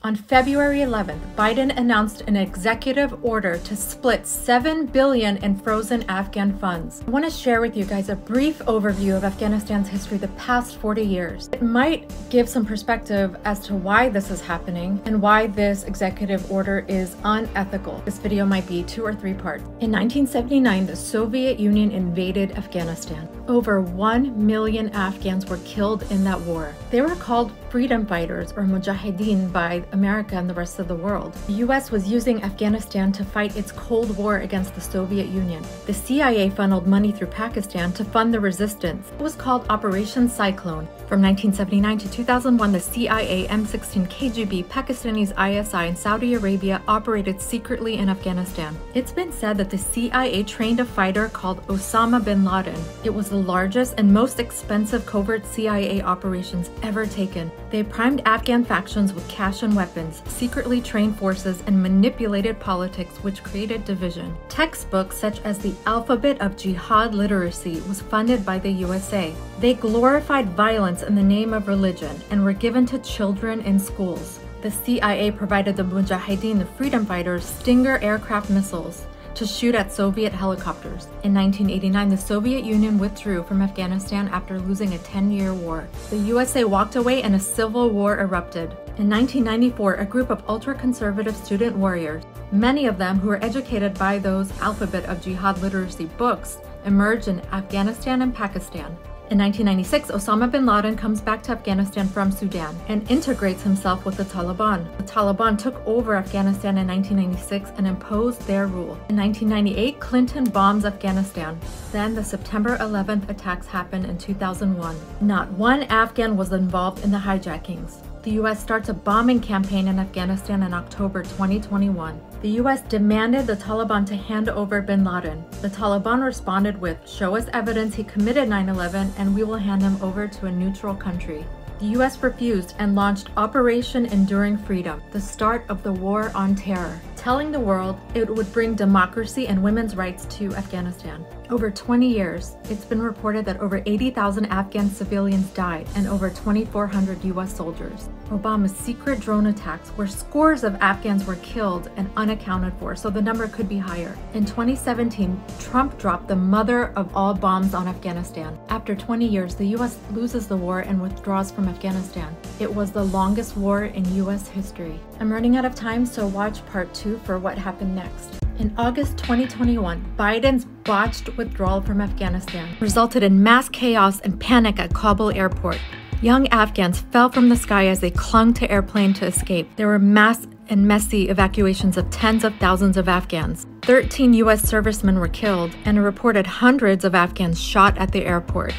On February 11th, Biden announced an executive order to split $7 billion in frozen Afghan funds. I want to share with you guys a brief overview of Afghanistan's history the past 40 years. It might give some perspective as to why this is happening and why this executive order is unethical. This video might be 2 or 3 parts. In 1979, the Soviet Union invaded Afghanistan. Over 1 million Afghans were killed in that war. They were called freedom fighters or mujahideen by America and the rest of the world. The US was using Afghanistan to fight its Cold War against the Soviet Union. The CIA funneled money through Pakistan to fund the resistance. It was called Operation Cyclone. From 1979 to 2001, the CIA, M16, KGB, Pakistanis, ISI, and Saudi Arabia operated secretly in Afghanistan. It's been said that the CIA trained a fighter called Osama bin Laden. It was the largest and most expensive covert CIA operations ever taken. They primed Afghan factions with cash and weapons, secretly trained forces, and manipulated politics, which created division. Textbooks such as the Alphabet of Jihad Literacy was funded by the USA. They glorified violence in the name of religion and were given to children in schools. The CIA provided the Mujahideen, the freedom fighters, Stinger aircraft missiles to shoot at Soviet helicopters. In 1989, the Soviet Union withdrew from Afghanistan after losing a 10-year war. The USA walked away and a civil war erupted. In 1994, a group of ultra-conservative student warriors, many of them who were educated by those Alphabet of Jihad Literacy books, emerged in Afghanistan and Pakistan. In 1996, Osama bin Laden comes back to Afghanistan from Sudan and integrates himself with the Taliban. The Taliban took over Afghanistan in 1996 and imposed their rule. In 1998, Clinton bombs Afghanistan. Then the September 11th attacks happened in 2001. Not one Afghan was involved in the hijackings. The US starts a bombing campaign in Afghanistan in October 2021. The US demanded the Taliban to hand over bin Laden. The Taliban responded with, "Show us evidence he committed 9/11 and we will hand him over to a neutral country." The US refused and launched Operation Enduring Freedom, the start of the war on terror, telling the world it would bring democracy and women's rights to Afghanistan. Over 20 years, it's been reported that over 80,000 Afghan civilians died and over 2,400 US soldiers. Obama's secret drone attacks where scores of Afghans were killed and unaccounted for, so the number could be higher. In 2017, Trump dropped the mother of all bombs on Afghanistan. After 20 years, the US loses the war and withdraws from Afghanistan. It was the longest war in US history. I'm running out of time, so watch part 2 for what happened next. In August 2021, Biden's botched withdrawal from Afghanistan resulted in mass chaos and panic at Kabul airport. Young Afghans fell from the sky as they clung to airplane to escape. There were mass and messy evacuations of tens of thousands of Afghans. 13 US servicemen were killed and a reported hundreds of Afghans shot at the airport.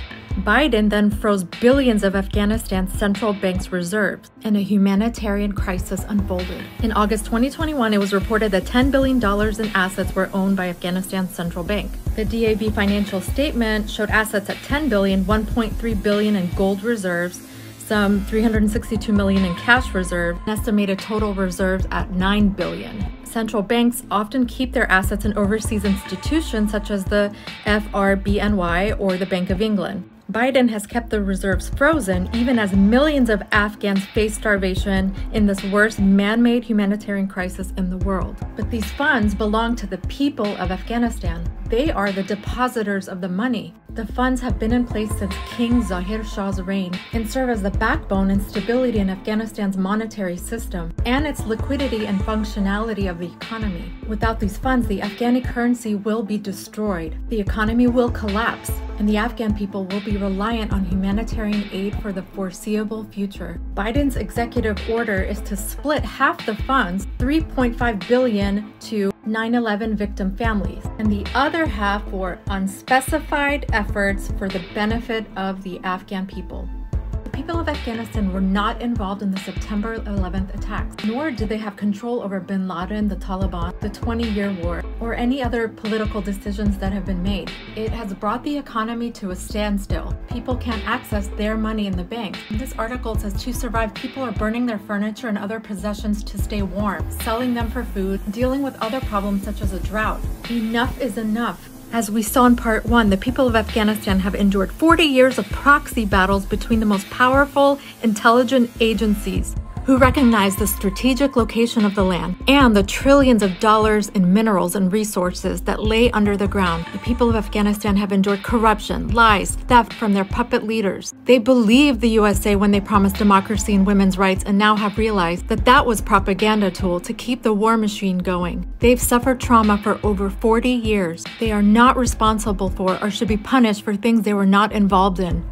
Biden then froze billions of Afghanistan's central bank's reserves, and a humanitarian crisis unfolded. In August 2021, it was reported that $10 billion in assets were owned by Afghanistan's central bank. The DAB financial statement showed assets at $10 billion, $1.3 billion in gold reserves, some $362 million in cash reserves, an estimated total reserves at $9 billion. Central banks often keep their assets in overseas institutions such as the FRBNY or the Bank of England. Biden has kept the reserves frozen even as millions of Afghans face starvation in this worst man-made humanitarian crisis in the world. But these funds belong to the people of Afghanistan. They are the depositors of the money. The funds have been in place since King Zahir Shah's reign and serve as the backbone and stability in Afghanistan's monetary system and its liquidity and functionality of the economy. Without these funds, the Afghani currency will be destroyed, the economy will collapse, and the Afghan people will be reliant on humanitarian aid for the foreseeable future. Biden's executive order is to split half the funds, $3.5 billion, to 9/11 victim families, and the other half for unspecified efforts for the benefit of the Afghan people. The people of Afghanistan were not involved in the September 11th attacks, nor did they have control over bin Laden, the Taliban, the 20-year war, or any other political decisions that have been made. It has brought the economy to a standstill. People can't access their money in the bank. This article says to survive, people are burning their furniture and other possessions to stay warm, selling them for food, dealing with other problems such as a drought. Enough is enough. As we saw in part 1, the people of Afghanistan have endured 40 years of proxy battles between the most powerful intelligence agencies, who recognize the strategic location of the land and the trillions of dollars in minerals and resources that lay under the ground. The people of Afghanistan have endured corruption, lies, theft from their puppet leaders. They believed the USA when they promised democracy and women's rights, and now have realized that that was propaganda tool to keep the war machine going. They've suffered trauma for over 40 years. They are not responsible for or should be punished for things they were not involved in.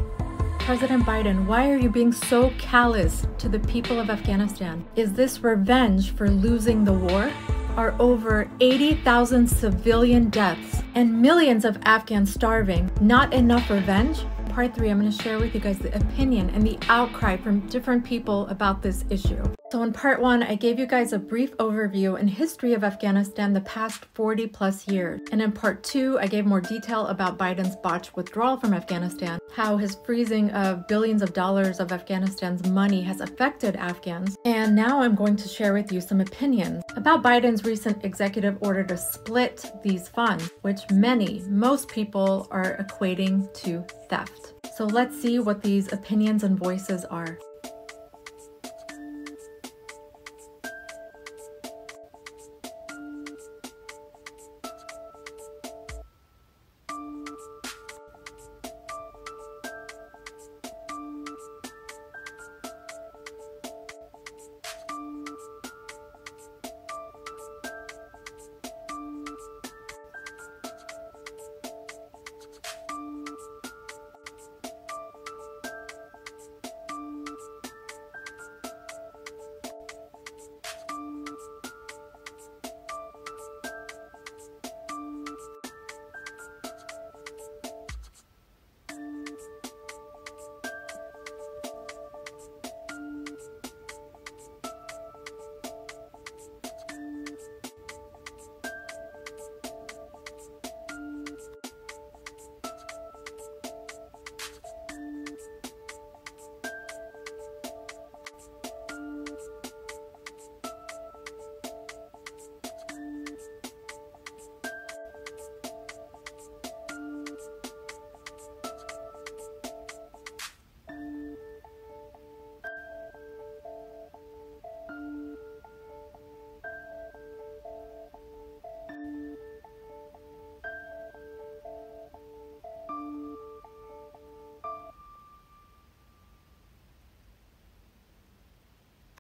President Biden, why are you being so callous to the people of Afghanistan? Is this revenge for losing the war? Are over 80,000 civilian deaths and millions of Afghans starving not enough revenge? Part 3, I'm going to share with you guys the opinion and the outcry from different people about this issue. So in part 1, I gave you guys a brief overview and history of Afghanistan the past 40 plus years. And in part 2, I gave more detail about Biden's botched withdrawal from Afghanistan, how his freezing of billions of dollars of Afghanistan's money has affected Afghans. And now I'm going to share with you some opinions about Biden's recent executive order to split these funds, which most people are equating to theft. So let's see what these opinions and voices are.